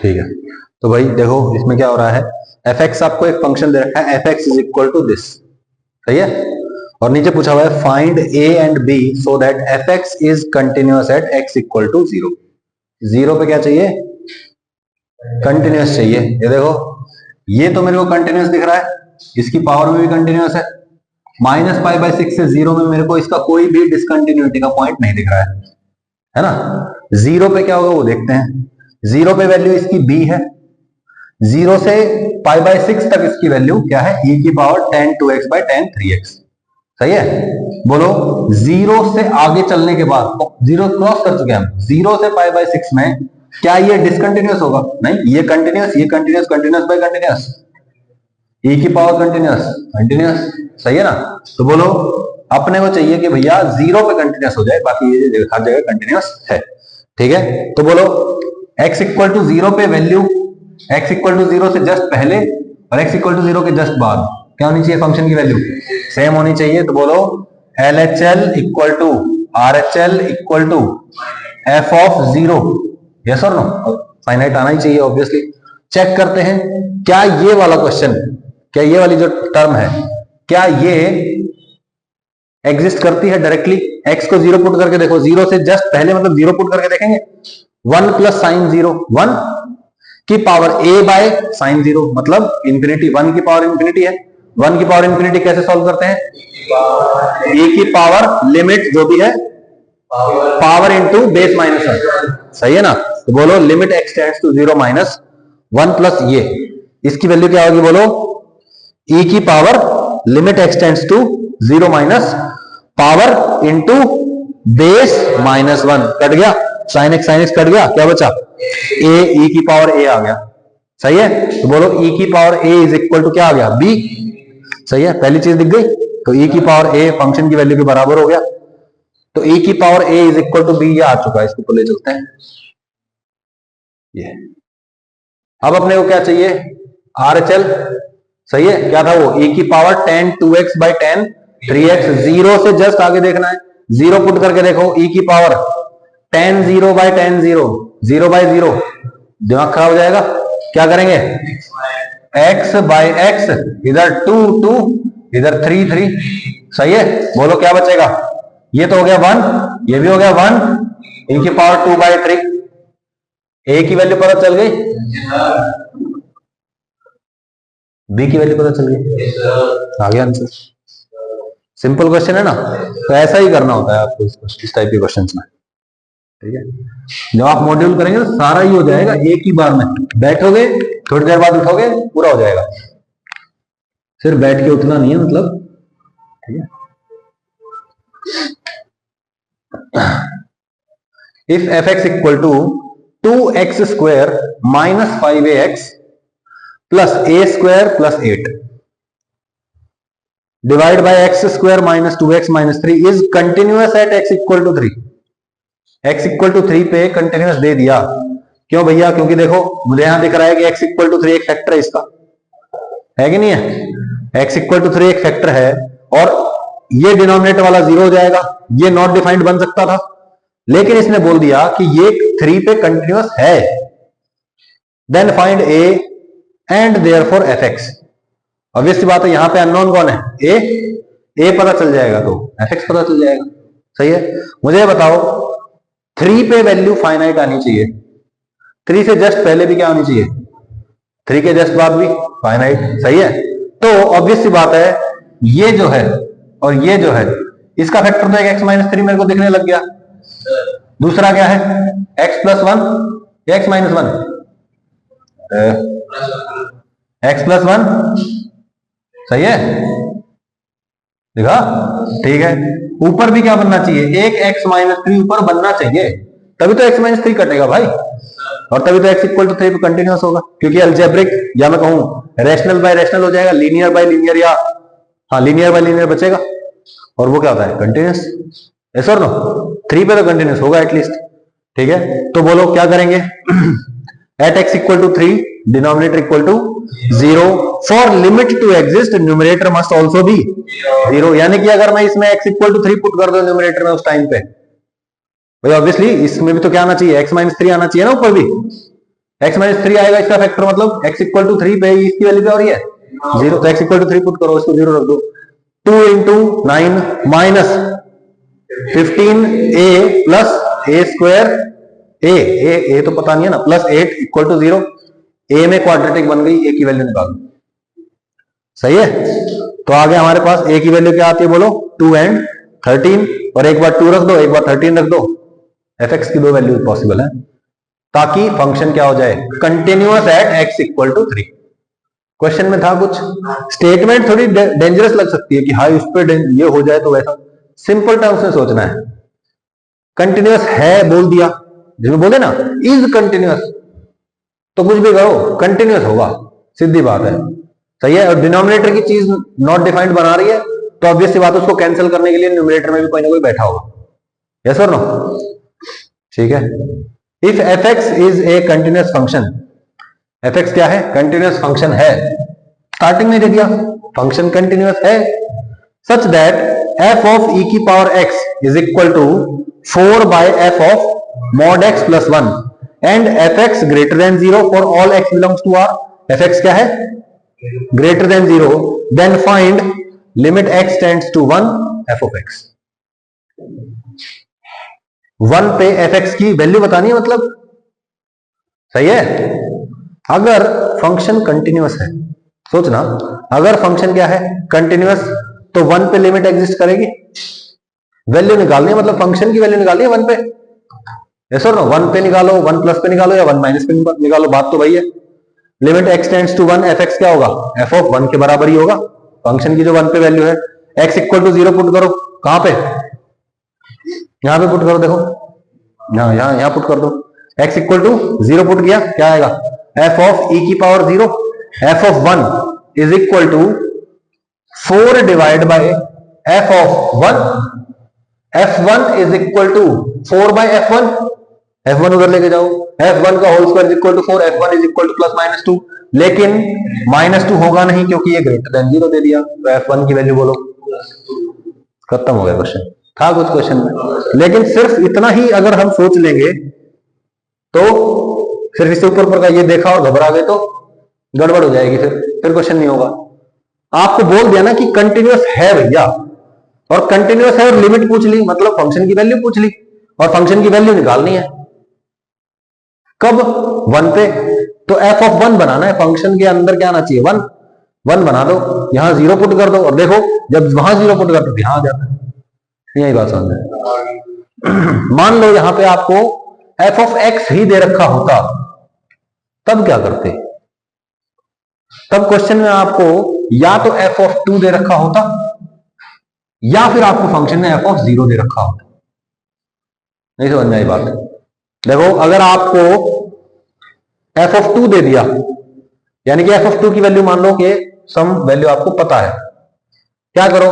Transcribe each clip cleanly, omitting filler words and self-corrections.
ठीक है, तो भाई देखो इसमें क्या हो रहा है, एफ एक्स आपको एक फंक्शन दे रखा है, f x is equal to this, सही है, और नीचे पूछा हुआ है find a and b so that f x is continuous at x equal to zero. Zero पे क्या चाहिए, कंटिन्यूअस चाहिए। ये देखो ये तो मेरे को कंटिन्यूअस दिख रहा है, इसकी पावर में भी कंटिन्यूअस है, माइनस पाई बाई सिक्स से जीरो में मेरे को इसका कोई भी डिसकंटिन्यूटी का पॉइंट नहीं दिख रहा है ना। जीरो पे क्या होगा वो देखते हैं। जीरो पे वैल्यू इसकी बी है, जीरो से पाई बाई सिक्स तक इसकी वैल्यू क्या है, e की पावर 10 2x बाई 10 3x, सही है। बोलो जीरो से आगे चलने के बाद, जीरो क्रॉस कर चुके हैं हम, जीरो से पाई बाई सिक्स में क्या ये डिसकंटिन्यूअस होगा, नहीं, ये कंटिन्यूअस, ये continuous, continuous by continuous, e की पावर कंटिन्यूअस, कंटिन्यूअस, सही है ना। तो बोलो अपने को चाहिए कि भैया जीरो पे कंटिन्यूअस हो जाए, बाकी ये हर जगह कंटिन्यूअस है, ठीक है। तो बोलो x इक्वल टू जीरो पे value, x equal to zero से जस्ट पहले और x इक्वल टू जीरो के जस्ट बाद क्या होनी चाहिए, फंक्शन की वैल्यू सेम होनी चाहिए। तो बोलो LHL equal to RHL equal to f of zero, yes और नो, फाइनाइट आना ही चाहिए ऑब्वियसली। चेक करते हैं क्या ये वाला क्वेश्चन, क्या ये वाली जो टर्म है, क्या ये एग्जिस्ट करती है डायरेक्टली। x को जीरो पुट करके देखो, जीरो से जस्ट पहले मतलब जीरो पुट करके देखेंगे, one plus sine zero, one की power a by sine zero, मतलब इंफिनिटी, वन की पावर इंफिनिटी है। वन की पावर इंफिनिटी कैसे सॉल्व करते हैं, e की पावर लिमिट जो भी है power into base minus one, सही है ना। तो बोलो limit x tends to zero minus one plus ये, इसकी वैल्यू क्या होगी, बोलो e की power limit x tends to zero minus power into base minus one, cut गया साइन एक्स कट गया, क्या बचा a, e की पावर a आ गया, सही है। तो बोलो e की power a is equal to क्या आ गया, b, सही है, पहली चीज दिख गई। तो e की पावर a फंक्शन की वैल्यू के बराबर हो गया, तो e की power a is equal to b, ये आ चुका है, इसको तो ले चलते हैं ये। अब अपने को क्या चाहिए, RHL, सही है, क्या था वो, e की power 10 2x by 10 3x, zero से जस्ट आगे देखना है, जीरो पुट करके देखो, e की पावर 10 0 बाई 10 0, 0 बाई 0, दिमाग खराब हो जाएगा, क्या करेंगे, x बाई x, इधर 2 2, इधर 3 3, सही है। बोलो क्या बचेगा, ये तो हो गया 1, ये भी हो गया 1, इनकी पावर 2 बाई 3, a की वैल्यू पता चल गई, b की वैल्यू पता चल गई, आ गया आंसर। सिंपल क्वेश्चन है ना, तो ऐसा ही करना होता है आपको इस टाइप के क्वेश्चन में, ठीक है। जब आप मॉड्यूल करेंगे तो सारा ही हो जाएगा एक ही बार में, बैठोगे थोड़ी देर बाद उठोगे पूरा हो जाएगा, सिर्फ बैठ के उठना नहीं है मतलब, ठीक है। If f x equal to 2x square minus 5ax plus a square plus 8 divide by x square minus 2x minus 3 is continuous at x equal to 3, x equal to 3 पे कंटिन्यूअस दे दिया, क्यों भैया, क्योंकि देखो मुझे यहां दिख रहा है कि x इक्वल टू 3 एक फैक्टर है इसका, है कि नहीं है, x इक्वल टू 3 एक फैक्टर है, और ये डिनोमिनेटर वाला जीरो हो जाएगा, ये नॉट डिफाइंड बन सकता था, लेकिन इसने बोल दिया कि ये 3 पे कंटिन्यूअस है, then find a and therefore fx। Obvious सी बात है, यहां पे अननोन कौन है, a पता चल जाएगा तो fx पता चल जाएगा, सही है। मुझे बताओ 3 पे वैल्यू फाइनाइट आनी चाहिए, 3 से जस्ट पहले भी क्या होनी चाहिए, 3 के जस्ट बाद भी फाइनाइट, सही है। तो ऑब्वियस सी बात है ये जो है और ये जो है, इसका फैक्टर तो एक x माइनस 3 मेरे को दिखने लग गया, दूसरा क्या है x प्लस 1 या x माइनस 1, x प्लस 1, सही है, देखा, ठीक है। ऊपर भी क्या बनना चाहिए, एक x माइनस 3 ऊपर बनना चाहिए, तभी तो x माइनस 3 कटेगा भाई, और तभी तो x इक्वल टू 3 पे कंटिन्यूअस होगा, क्योंकि अलजेब्रिक या मैं कहूं रैशनल बाय रैशनल हो जाएगा, लीनियर बाय लीनियर, या हाँ लीनियर बाय लीनियर बचेगा, और वो क्या होता है कंटिन्यूअस, यस और नो, 3 पे तो कंटिन्यूअस होगा एटलीस्ट, ठीक है। तो बोलो क्या करेंगे, at x equal to 3 denominator equal to 0, for limit to exist numerator must also be 0, यानी कि अगर मैं इसमें x इक्वल टू 3 पुट कर दूं न्यूमरेटर में उस टाइम पे, भाई ऑब्वियसली इसमें भी तो क्या आना चाहिए, x माइनस 3 आना चाहिए ना ऊपर भी, x माइनस 3 आएगा इसका फैक्टर, मतलब x इक्वल टू 3 पे इसकी वैल्यू क्या हो रही है 0, तो x इक्वल टू 3 पुट करो, इसको 0 रख दो। 2 into 9 minus 15a plus a square a तो पता नहीं है ना, प्लस 8 इक्वल टू 0। ए में क्वाड्रेटिक बन गई, ए की वैल्यू निकालो, सही है। तो आगे हमारे पास ए की वैल्यू क्या आती है बोलो, 2 एंड 13, और एक बार 2 रख दो, एक बार 13 रख दो। एफ एक्स की दो वैल्यू पॉसिबल है, ताकि फंक्शन क्या हो जाए, continuous at x equal to 3। Question में था कुछ, स्टेटमेंट थोड़ी डेंजरस लग सकती है कि हाँ इस पे ये हो जाए तो वैसा, सिंपल टर्म्स में सोचना है। कंटिन्यूअस है बोल दिया, जिसमें बोले ना इज कंटिन्यूअस, तो कुछ भी करो कंटिन्यूअस होगा, सीधी बात है, सही है। और डिनोमिनेटर की चीज नॉट डिफाइंड बना रही है, तो ऑब्वियस सी बात है उसको कैंसिल करने के लिए न्यूमरेटर में भी कोई ना कोई बैठा होगा, यस और नो, ठीक है। If f x is a continuous function, F x क्या है, कंटिन्यूअस फंक्शन है, स्टार्टिंग में दे दिया फंक्शन कंटिन्यूअस है, such that f of e की power x is equal to 4 by f of mod x plus 1 and f x greater than 0 for all x belongs to R. F x क्या है, greater than 0, then find limit x tends to 1 f of x. 1 पे F x की value बतानी है, मतलब सही है। अगर फंक्शन कंटिन्यूअस है, सोचना अगर फंक्शन क्या है कंटिन्यूअस, तो 1 पे लिमिट एग्जिस्ट करेगी, वैल्यू निकालनी है, मतलब फंक्शन की वैल्यू निकालनी है 1 पे, ऐसा ना 1 पे निकालो, 1 प्लस पे निकालो या 1 माइनस पे निकालो, बात तो वही है। Limit x tends to 1, f x क्या होगा, एफ ऑफ 1 के बराबर ही होगा, फंक्शन की जो 1 पे वैल्यू है। एक्स इक्वल टू 0 पुट करो, कहां पे, यहां पे पुट करो, देखो यहां पुट कर दो, x इक्वल टू 0 पुट किया, क्या आएगा, f ऑफ e की power 0, f of 1 is equal to 4 divide by f of 1, f1 is equal to 4 by f1, f1 उधर लेके जाओ, f1 का whole square is equal to 4, f1 is equal to plus minus 2, लेकिन -2 होगा नहीं क्योंकि ये ग्रेटर देन 0 दे दिया, तो f1 की वैल्यू बोलो, खत्म हो गया क्वेश्चन। था कुछ क्वेश्चन में, लेकिन सिर्फ इतना ही अगर हम सोच लेंगे तो सिर्फ इससे ऊपर का ये देखा और घबरा गए तो गड़बड़ हो जाएगी, फिर क्वेश्चन नहीं होगा। आपको बोल दिया ना कि कंटिन्यूअस है भैया, और कंटिन्यूअस है और लिमिट पूछ ली, मतलब फंक्शन की वैल्यू पूछ ली, और फंक्शन की वैल्यू निकालनी है कब, 1 पे, तो एफ ऑफ 1 बनाना है, फंक्शन के अंदर क्या आना चाहिए 1 बना दो, यहां 0 पुट कर दो, और देखो जब वहां 0 पुट कर दो यहां आ जाता है, यही बात समझ में। मान लो यहां पे आपको एफ ऑफ एक्स ही दे रखा होता, तब क्या करते, तब क्वेश्चन में आपको या तो एफ ऑफ 2 दे रखा होता, या फिर आपको फंक्शन में एफ ऑफ 0 दे रखा होता। नहीं समझ में आई बात, देखो अगर आपको एफ ऑफ 2 दे दिया, यानी कि एफ ऑफ 2 की वैल्यू मान लो कि सम वैल्यू आपको पता है, क्या करो,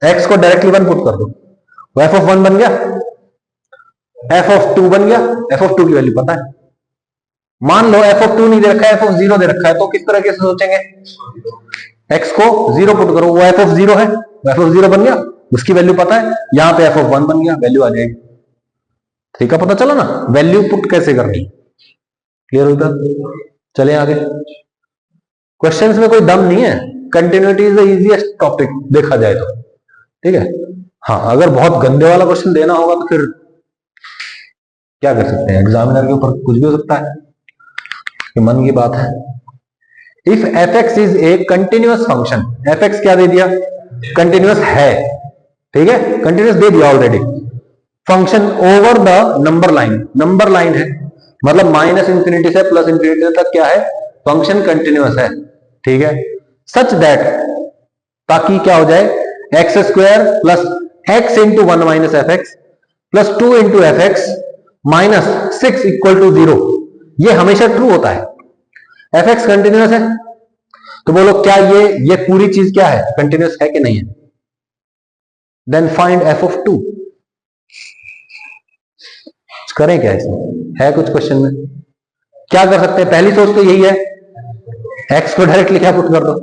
x को डायरेक्टली 1 पुट कर दो, तो एफ ऑफ 1 बन गया, एफ ऑफ 2 बन गया, एफ ऑफ 2 की वैल्यू पता है। मान लो एफ ऑफ 2 नहीं दे रखा है, एफ ऑफ 0 दे रखा है, तो किस तरह से सोचेंगे, x को 0 पुट करो, वो एफ ऑफ 0 है, एफ ऑफ 0 बन गया, उसकी वैल्यू पता है, यहां पे एफ ऑफ 1 बन गया, वैल्यू आ जाएगी। ठीक है, पता चला ना वैल्यू पुट कैसे करनी, क्लियर होता। चले आगे, क्वेश्चंस में कोई दम नहीं है, continuity is the easiest topic देखा जाए तो, ठीक है। हाँ, अगर बहुत गंदे वाला क्वेश्चन देना होगा तो फिर क्या कर सकते हैं, एग्जामिनर के ऊपर कुछ भी हो सकता है, कि मन की बात है। If f x is a continuous function, F x क्या दे दिया, कंटिन्यूअस है, ठीक है, कंटिन्यूअस दे दिया already, function over the number line है, मतलब -∞ से +∞ तक क्या है, फंक्शन कंटिन्यूअस है, ठीक है। सच दैट, ताकि क्या हो जाए, x square plus x into 1 minus f x plus 2 into f x minus 6 equal to 0, ये हमेशा ट्रू होता है। एफ एक्स कंटिन्यूअस है, तो बोलो क्या ये पूरी चीज क्या है, कंटिन्यूअस है कि नहीं है, देन फाइंड एफ ऑफ 2। करें क्या इसमें, है कुछ क्वेश्चन में, क्या कर सकते हैं, पहली सोच तो यही है, एक्स को डायरेक्टली क्या पुट कर दो,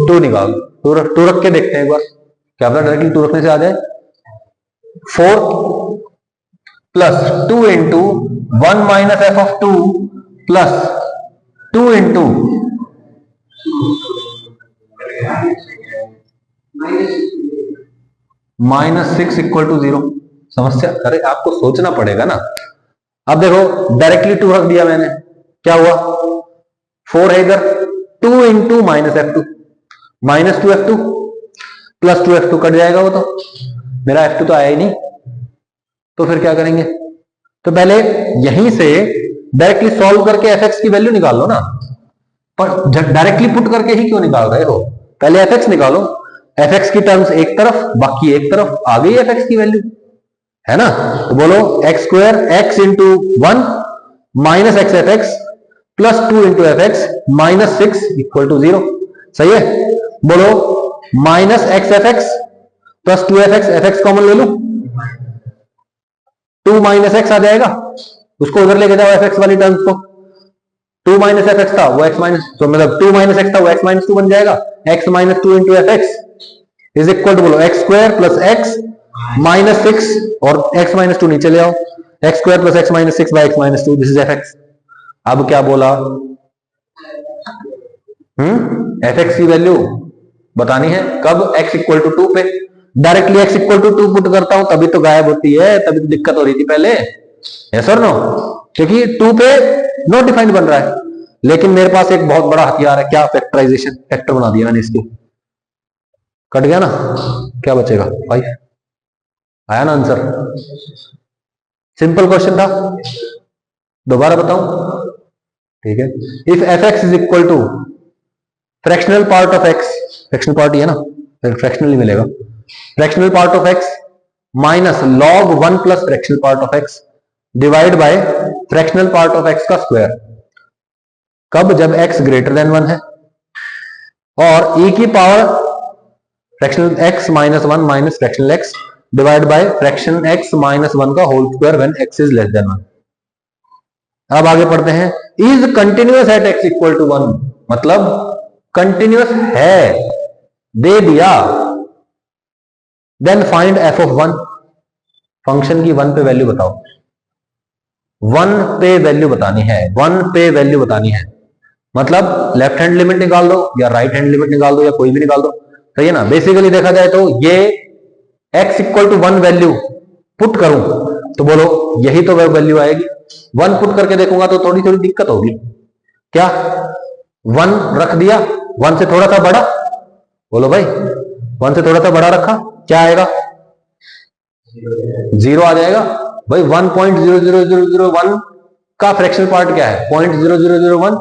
2 निकाल, 2 रख के देखते हैं एक बार, क्या पता डायरेक्टली 2 रखने से आ जाए। 4 plus 2 into 1 minus f of 2 plus 2 into -6 equal to 0। समस्या, अरे आपको सोचना पड़ेगा ना। अब देखो डायरेक्टली 2 रख दिया मैंने, क्या हुआ, 4 है इधर, 2 into -f2, -2f2 plus 2f2 cut जाएगा, वो तो मेरा f2 तो आया ही नहीं। तो फिर क्या करेंगे, तो पहले यहीं से डायरेक्टली सॉल्व करके fx की वैल्यू निकाल लो ना। पर डायरेक्टली पुट करके ही क्यों निकाल रहे हो, पहले fx निकालो। fx की टर्म्स एक तरफ, बाकी एक तरफ, आ गई fx की वैल्यू, है ना। तो बोलो x square x into 1 minus x f x plus 2 into f x -6 equal to 0। सही है। बोलो minus x f x plus 2 f x common ले लो, 2 माइनस एक्स आ जाएगा, उसको उधर लेके जाओ एफ एक्स वाली टर्म्स को। 2 माइनस एफ एक्स था वो एक्स माइनस, तो मतलब 2 माइनस एक्स था वो एक्स माइनस 2 बन जाएगा। X minus 2 into f x is equal to, बोलो एक्स स्क्वायर प्लस एक्स -6 और x -2 नीचे ले आओ, x square plus x -6 by x -2, this is f x. अब क्या बोला, एफ एक्स की वैल्यू बतानी है कब, x इक्वल टू 2 पे। Directly x equal to 2 put करता हूं तभी तो गायब होती है, तभी तो दिक्कत हो रही थी पहले, यस और नो, क्योंकि 2 पे नॉट डिफाइंड बन रहा है। लेकिन मेरे पास एक बहुत बड़ा हथियार है, क्या, फैक्टराइजेशन, फैक्टर बना दिया मैंने इसकी, कट गया ना, क्या बचेगा 5। आया ना आंसर, सिंपल क्वेश्चन था, दोबारा बताऊं, ठीक है। If f x is equal to fractional part of x, fractional part ही है ना, फिर फ्रैक्शनल ही मिलेगा, fractional part of x minus log 1 plus fractional part of x divide by fractional part of x का स्क्वायर, कब, जब x greater than 1 है, और e की power fractional x minus 1 minus fractional x divide by fraction x minus 1 का whole square when x is less than 1। अब आगे पढ़ते हैं, is continuous at x equal to 1, मतलब कंटिन्यूअस है, दे दिया, then find f of 1, function की 1 पे वैल्यू बताओ, 1 पे वैल्यू बतानी है, 1 पे वैल्यू बतानी है, मतलब लेफ्ट हैंड लिमिट निकाल दो या राइट हैंड लिमिट निकाल दो या कोई भी निकाल दो, सही है ना। बेसिकली देखा जाए तो ये x equal to 1 value put करूं तो बोलो यही तो वैल्यू आएगी। 1 पुट करके देखूंगा तो थोड़ी थोड़ी दिक्कत होगी, क्या, 1 रख दिया, 1 से थोड़ा सा बड़ा, बोलो भाई 1 से थोड़ा सा बड़ा रखा, क्या आएगा, 0 आ जाएगा भाई। 1.00001 का फ्रैक्शनल पार्ट क्या है, 0.0001,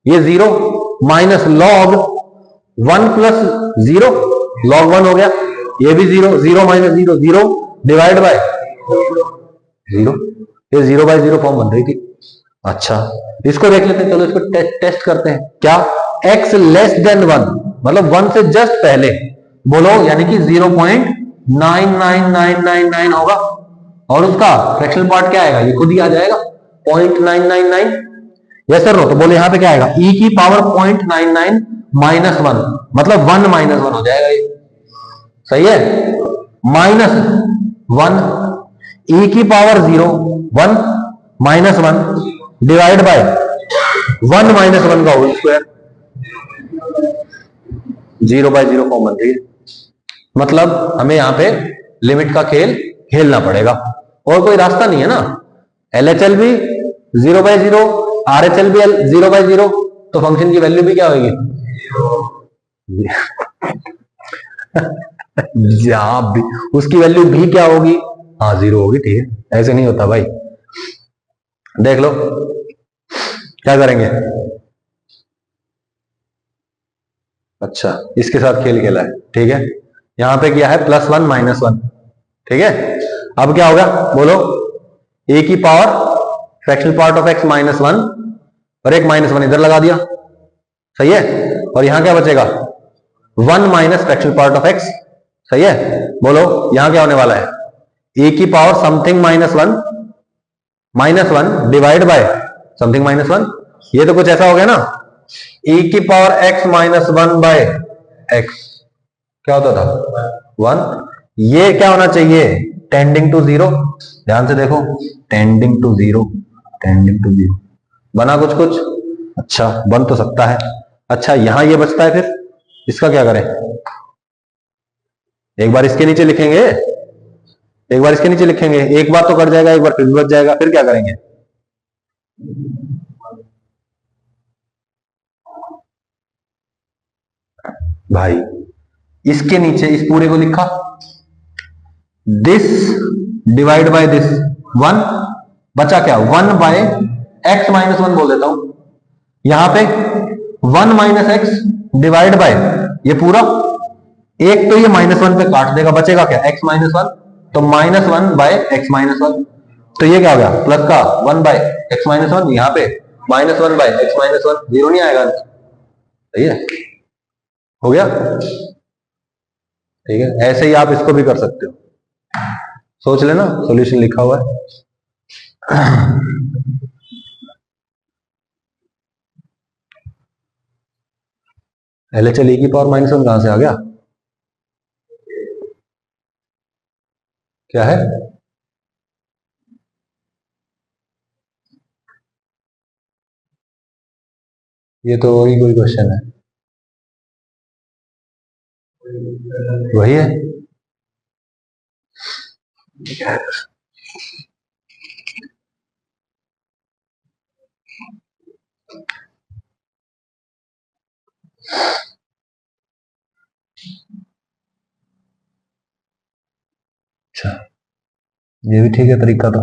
ये 0 माइनस log 1 प्लस 0, log 1 हो गया, ये भी 0, 0 माइनस 0, 0 डिवाइड बाय 0, ये 0 बाय 0 फॉर्म बन रही थी। अच्छा इसको देख लेते हैं, चलो इसको टेस्ट करते हैं, क्या, x लेस देन 1 मतलब 1 से जस्ट पहले, बोलो यानी कि 0.99999 होगा, और उसका फ्रैक्शनल पार्ट क्या आएगा, ये खुद ही आ जाएगा 0.999, यस सर नो। तो बोले यहां पे क्या आएगा, e की पावर 0.99 माइनस 1, मतलब 1 माइनस 1 हो जाएगा ये, सही है, -1 e की power 0 1 minus 1 divide by 1 minus 1 का होल स्क्वायर, 0 बाय 0 फॉर्म बन रही है। मतलब हमें यहां पे लिमिट का खेल खेलना पड़ेगा, और कोई रास्ता नहीं है ना। LHL भी 0 बाय 0, RHL भी 0 बाय 0, तो फंक्शन की वैल्यू भी क्या होगी, जहां भी उसकी वैल्यू भी क्या होगी, हाँ 0 होगी, ठीक है, ऐसे नहीं होता भाई, देख लो क्या करेंगे। अच्छा इसके साथ खेल खेला है, ठीक है, यहां पे क्या है +1 -1, ठीक है। अब क्या होगा, बोलो a की power fractional part of x -1 और एक -1 इधर लगा दिया, सही है, और यहां क्या बचेगा 1 minus fractional part of x, सही है। बोलो यहां क्या होने वाला है, a की power something -1 divide by something -1, ये तो कुछ ऐसा हो गया ना, e की पावर x -1 बाय x क्या होता था 1, ये क्या होना चाहिए टेंडिंग टू 0, ध्यान से देखो, टेंडिंग टू 0, बना कुछ कुछ? अच्छा, बन तो सकता है। अच्छा, यहां ये बचता है, फिर इसका क्या करें? एक बार इसके नीचे लिखेंगे, एक बार इसके नीचे लिखेंगे, एक बार तो कट जाएगा, एक बार फिर भी बच जाएगा, फिर क्या करेंगे? भाई इसके नीचे इस पूरे को लिखा, this divide by this, one, बचा क्या? One by x minus one बोल देता हूं। यहां पे one minus x divide bye ये पूरा, एक तो ये माइनस वन पे काट देगा, बचेगा क्या? एक्स माइनस वन, तो minus one bye x minus one, तो ये क्या हो गया? प्लस का one by x minus one, यहाँ पे minus one bye x minus one, zero नहीं आएगा। सही है, हो गया। ठीक है, ऐसे ही आप इसको भी कर सकते हो, सोच लेना, सॉल्यूशन लिखा हुआ है। LHL e की पावर माइनस वन कहां से आ गया? क्या है? ये तो वही कोई क्वेश्चन है, वही है। अच्छा, ये भी ठीक है तरीका तो।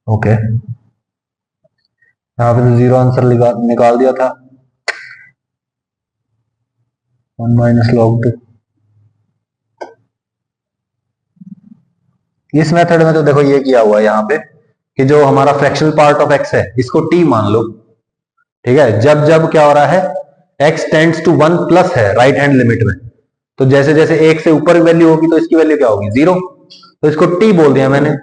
ओके, यहाँ पे तो जीरो आंसर निकाल दिया था, वन माइनस लॉग टू। इस मेथड में तो देखो ये किया हुआ है यहाँ पे कि जो हमारा फ्रैक्शनल पार्ट ऑफ एक्स है इसको टी मान लो। ठीक है, जब जब क्या हो रहा है, x tends to one plus है राइट हैंड लिमिट में, तो जैसे जैसे एक से ऊपर वैल्यू होगी तो इसकी वैल्यू क्या होगी? जीरो, तो इसको टी बोल दिया मैंने।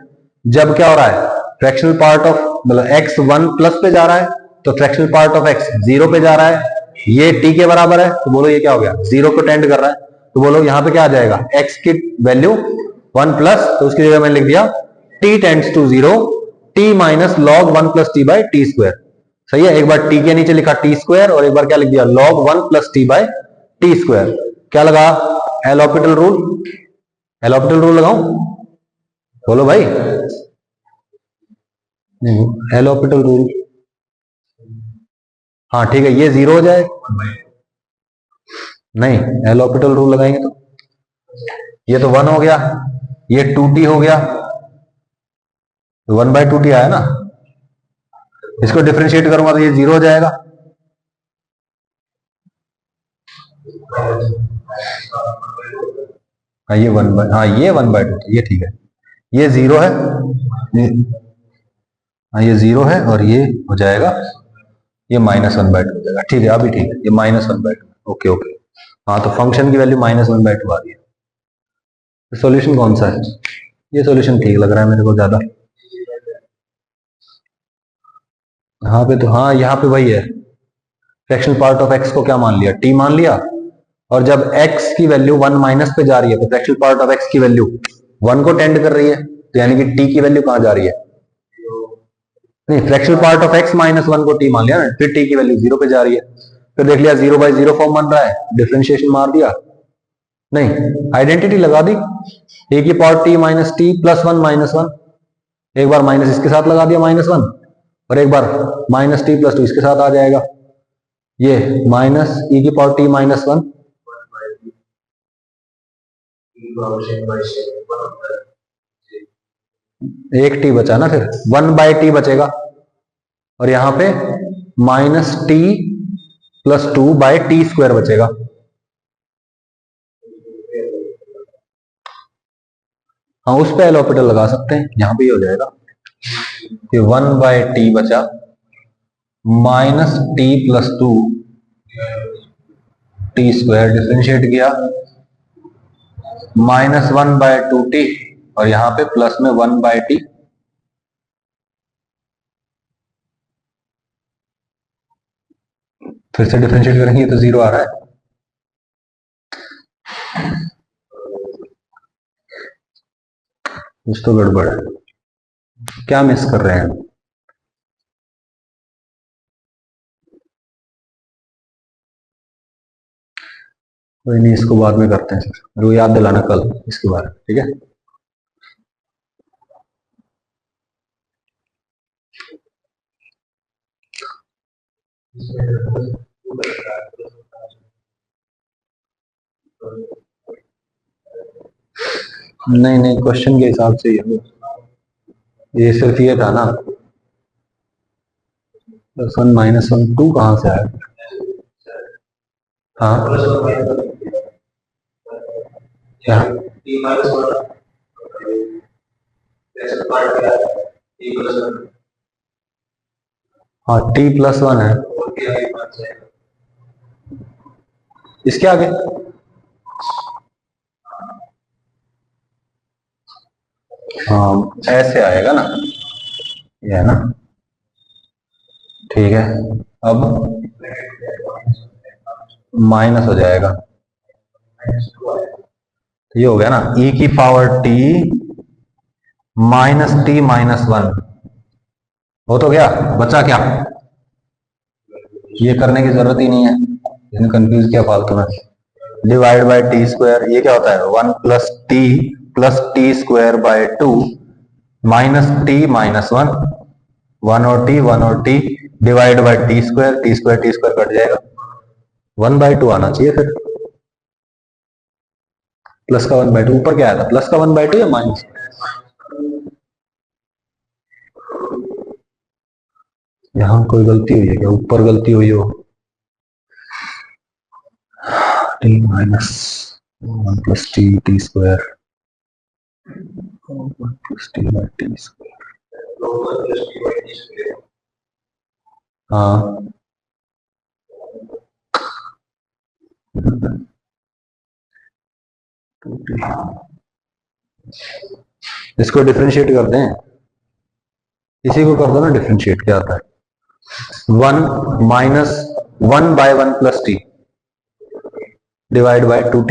जब क्या हो रहा है, फ्रैक्शनल पार्ट ऑफ मतलब एक्स वन प्लस पे जा रहा है, तो fractional part of x zero पे जा रहा है, ये टी के बराबर है, तो बोलो ये क्या हो गया? जीरो को टेंड कर रहा है, तो बोलो यहाँ पे क्या आ जाएगा? एक्स की वैल्यू वन प्लस, तो उसकी जगह मैंने लिख दिया t tends to zero, t minus log one plus t by t square. सही है, एक बार टी के नीचे लिखा टी स्क्वायर और एक बार क्या लिख दिया? Log one plus t by t square. क्या लगा? एल ऑपिटल रूल, एल ऑपिटल रूल लगाऊं? बोलो भाई, एल ऑपिटल रूल। हाँ ठीक है, ये जीरो हो जाए, नहीं एल ऑपिटल रूल लगाएंगे तो ये तो वन हो गया, ये टू टी हो गया, तो वन बाय टू टी आया ना, इसको डिफरेंशिएट करूंगा तो ये जीरो हो जाएगा। हाँ ये वन बाय, हाँ ये वन बाय टू, ये ठीक है, ये जीरो है, ये, हाँ ये जीरो है और ये हो जाएगा, ये माइनस वन बाय टू हो जाएगा। ठीक है, अभी ठीक है, ये minus one by two, okay okay. हाँ तो फंक्शन की value minus one by two आ रही है। सॉल्यूशन कौन सा है? ये सॉल्यूशन ठीक लग रहा है मेरे को ज्यादा। यहाँ पे तो हाँ, यहाँ पे वही है, फ्रैक्शनल पार्ट ऑफ एक्स को क्या मान लिया? टी मान लिया, और जब x की वैल्यू वन माइनस पे जा रही है तो फ्रैक्शनल पार्ट ऑफ x की वैल्यू वन को टेंड कर रही है, तो यानी कि t की वैल्यू कहां जा रही है? नहीं, fractional part of x minus one को t मान लिया ना, फिर t की वैल्यू जीरो पे जा रही है, फिर देख लिया जीरो बाई जीरो फॉर्म बन रहा है, डिफरेंशिएशन मार दिया, नहीं आइडेंटिटी लगा दी, a की power t minus t plus one minus one, एक बार माइनस इसके साथ लगा दिया माइनस वन, और एक बार माइनस टी प्लस टू इसके साथ आ जाएगा, ये माइनस e की पावर t माइनस वन, एक टी बचा ना, फिर वन बाय टी बचेगा, और यहां पे minus t plus two by t square बचेगा। हाँ उस पे एल ऑपिटल लगा सकते हैं, यहां पे ही हो जाएगा, ये वन बाय टी बचा, minus t plus two t square, differentiate किया, minus one by two t, और यहां पे प्लस में वन बाय टी, फिर से डिफरेंशिएट करेंगे तो जीरो आ रहा है। कुछ तो गड़बड़ है। क्या मिस कर रहे हैं? कोई नहीं, इसको बाद में करते हैं सर, मेरे को याद दिलाना कल इसके बारे में, ठीक है? नहीं नहीं, क्वेश्चन के हिसाब से ही, ये सिर्फ ये था ना, +1 -1 2 कहाँ से आया? हाँ क्या? हाँ t+1 है इसके आगे। हाँ ऐसे आएगा ना, ये है ना, ठीक है। अब माइनस हो जाएगा, ये हो गया ना, e की पावर t -t-1 हो तो गया, बचा क्या? ये करने की जरूरत ही नहीं है, इसने कंफ्यूज किया फालतू में। डिवाइड बाय टी स्क्वायर, ये क्या होता है? 1 + t स्क्वायर बाय 2 -t-1, 1 और t divide by t square cut जाएगा, 1/2 आना चाहिए फिर, प्लस का 1/2। ऊपर क्या आया था? प्लस का 1/2 या माइनस? यहां कोई गलती हुई है क्या? ऊपर गलती हुई हो? t -1 + t square 1 + t/t square. हाँ इसको डिफरेंशिएट कर दें, इसी को कर दो ना डिफरेंशिएट, क्या आता है? 1 - 1/1 + t divide by 2t,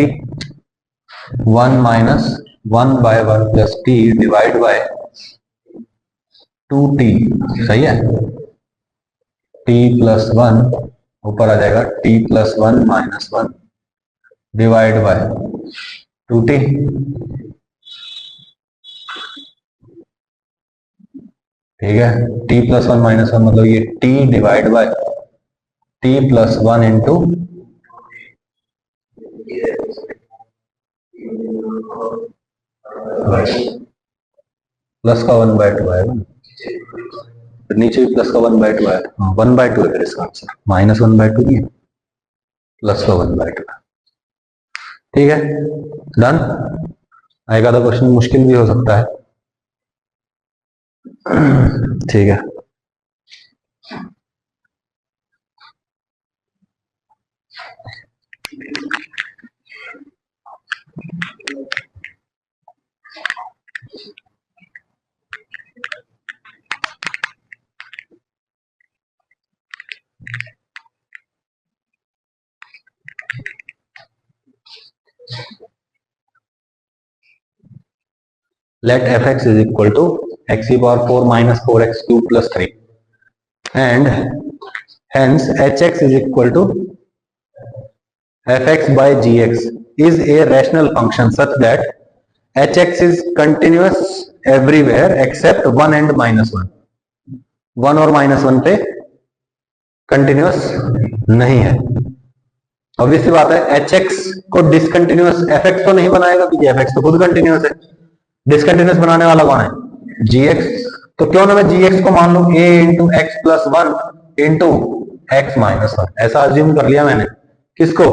1 - 1/1 + t divide by 2t, सही है। t+1 ऊपर आ जाएगा, t+1 - 1 डिवाइड बाय 2t, ठीक है। t+1 - 1 मतलब ये t divide by t+1 into plus का 1/2 आएगा, फिर नीचे भी प्लस का 1/2 आया था, 1/2 है फिर इसका आंसर, -1/2 नहीं है, प्लस का 1/2। ठीक है, डन। आएगा तो क्वेश्चन मुश्किल भी हो सकता है, ठीक है। Let f(x) is equal to x⁴ -4x³ + 3 and hence hx is equal to fx by gx is a rational function such that hx is continuous everywhere except 1 and -1। 1 और -1 पे कंटिन्यूअस नहीं है। ऑब्वियस सी बात है, hx को discontinuous fx तो नहीं बनाएगा क्योंकि fx तो खुद कंटिन्यूअस है। डिसकंटिन्यूअस बनाने वाला कौन है? gx। तो क्यों ना मैं gx को मान लू a × x+1 × x-1, ऐसा अज्यूम कर लिया मैंने। किसको?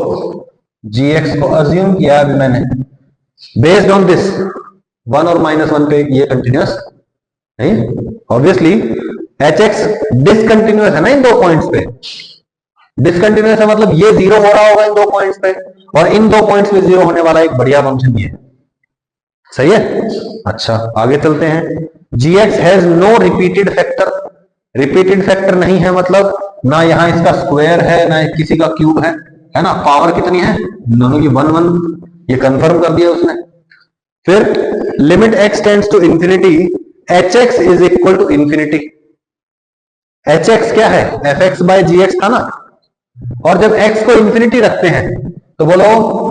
gx को अज्यूम किया अभी मैंने। बेस्ड ऑन दिस 1 और -1 पे ये कंटिन्यूअस नहीं, ऑब्वियसली hx डिसकंटिन्यूअस है ना इन दो पॉइंट्स पे। डिसकंटिन्यूअस है मतलब ये 0 हो रहा होगा इन दो पॉइंट्स पे, और इन दो पॉइंट्स पे 0 होने वाला एक बढ़िया फंक्शन ये, सही है। अच्छा आगे चलते हैं। gx has no repeated factor. Repeated factor नहीं है मतलब ना यहाँ इसका स्क्वायर है ना किसी का क्यूब है ना। पावर कितनी है दोनों की? 1 1, ये कंफर्म कर दिया उसने। फिर limit x tends to infinity h x is equal to infinity. H x क्या है, f x by g x था ना, और जब एक्स को इंफिनिटी रखते हैं तो बोलो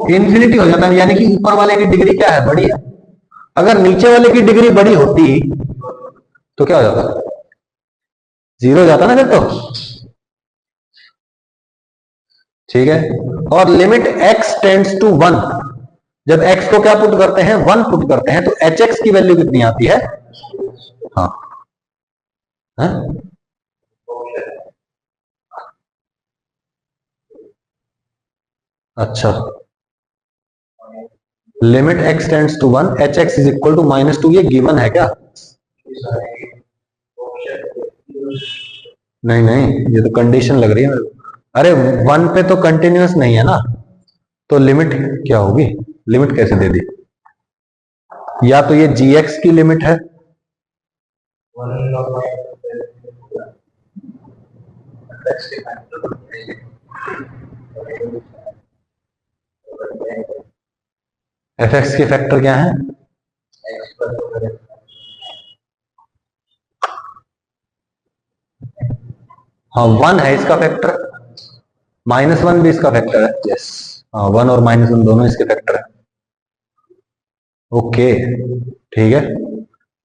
इंफिनिटी हो जाता है, यानी कि ऊपर वाले की डिग्री क्या है, बड़ी है। अगर नीचे वाले की डिग्री बड़ी होती तो क्या हो जाता, जीरो हो जाता ना फिर तो। ठीक है, और limit x tends to one, जब एक्स को क्या पुट करते हैं, वन पुट करते हैं, तो एच एक्स की वैल्यू कितनी आती है, हाँ है? अच्छा, limit x tends to one h x is equal to -2, ये गिवन है क्या? नहीं नहीं, ये तो कंडीशन लग रही है मेरे को। अरे वन पे तो कंटिन्यूअस नहीं है ना, तो लिमिट क्या होगी, लिमिट कैसे दे दी, या तो ये जी एक्स की लिमिट है, एफ एक्स के फैक्टर क्या है, हाँ वन है इसका फैक्टर, -1 भी इसका फैक्टर है, यस, हाँ 1 और -1 दोनों इसके फैक्टर है। ओके ठीक है,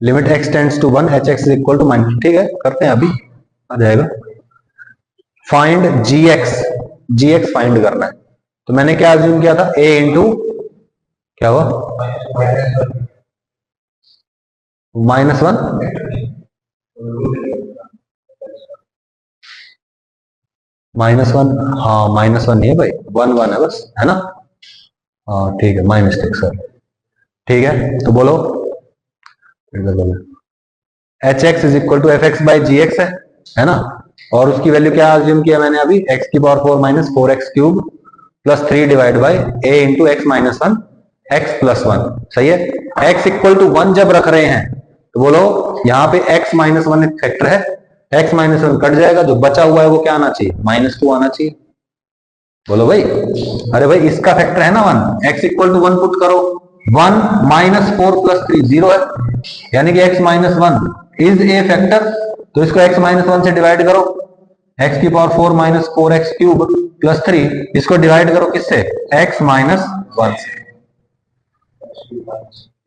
limit x tends to one h x is equal to minus, ठीक है करते हैं अभी, आ जाएगा। Find g x, g x find करना है, तो मैंने क्या अज्यूम किया था, ए इंटू क्या हुआ, -1, -1, हाँ -1 नहीं है भाई, 1 1 है बस, है ना, हाँ ठीक है, माइनस सर, ठीक है तो बोलो, h x is equal to f x by g x है ना, और उसकी वैल्यू क्या अज्यूम किया मैंने अभी, एक्स की power 4 minus 4x cube plus 3 divide by A into x -1 x plus 1, सही है। एक्स इक्वल टू 1 जब रख रहे हैं तो बोलो यहाँ पे एक्स -1 एक फैक्टर है, एक्स -1 कट जाएगा, जो बचा हुआ है वो क्या आना चाहिए, -2 आना चाहिए। बोलो भाई, अरे भाई इसका फैक्टर है ना 1, एक्स इक्वल टू 1 पुट करो, 1 -4 प्लस 3 0 है, यानी कि x -1 इज ए फैक्टर, तो इसको x -1 से डिवाइड करो, x की power 4 minus 4x cube plus 3, इसको डिवाइड करो किससे, x -1 से,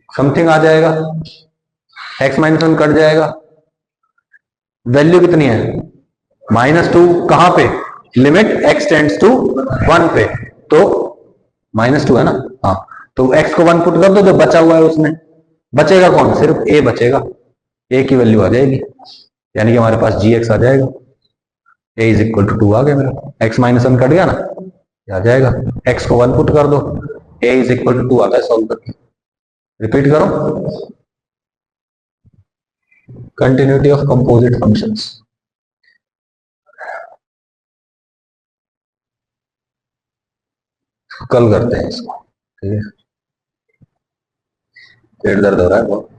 समथिंग आ जाएगा, x -1 कट जाएगा, वैल्यू कितनी है, -2, कहां पे, लिमिट x टेंड्स टू 1 पे, तो -2 है ना, हाँ तो x को 1 पुट कर दो, जो बचा हुआ है उसमें बचेगा कौन, सिर्फ a बचेगा, a की वैल्यू आ जाएगी, यानी कि हमारे पास जी एक्स आ जाएगा, a इज इक्वल टू 2 आ गया मेरा, x -1 कट गया ना, आ जाएगा, x को 1 पुट कर दो, a इज इक्वल टू 2 आता है सॉल्व करके, रिपीट करो, कंटिन्यूटी ऑफ कंपोजिट फंक्शंस, कल करते हैं इसको, ठीक है, पेट दर्द हो रहा है बहुत।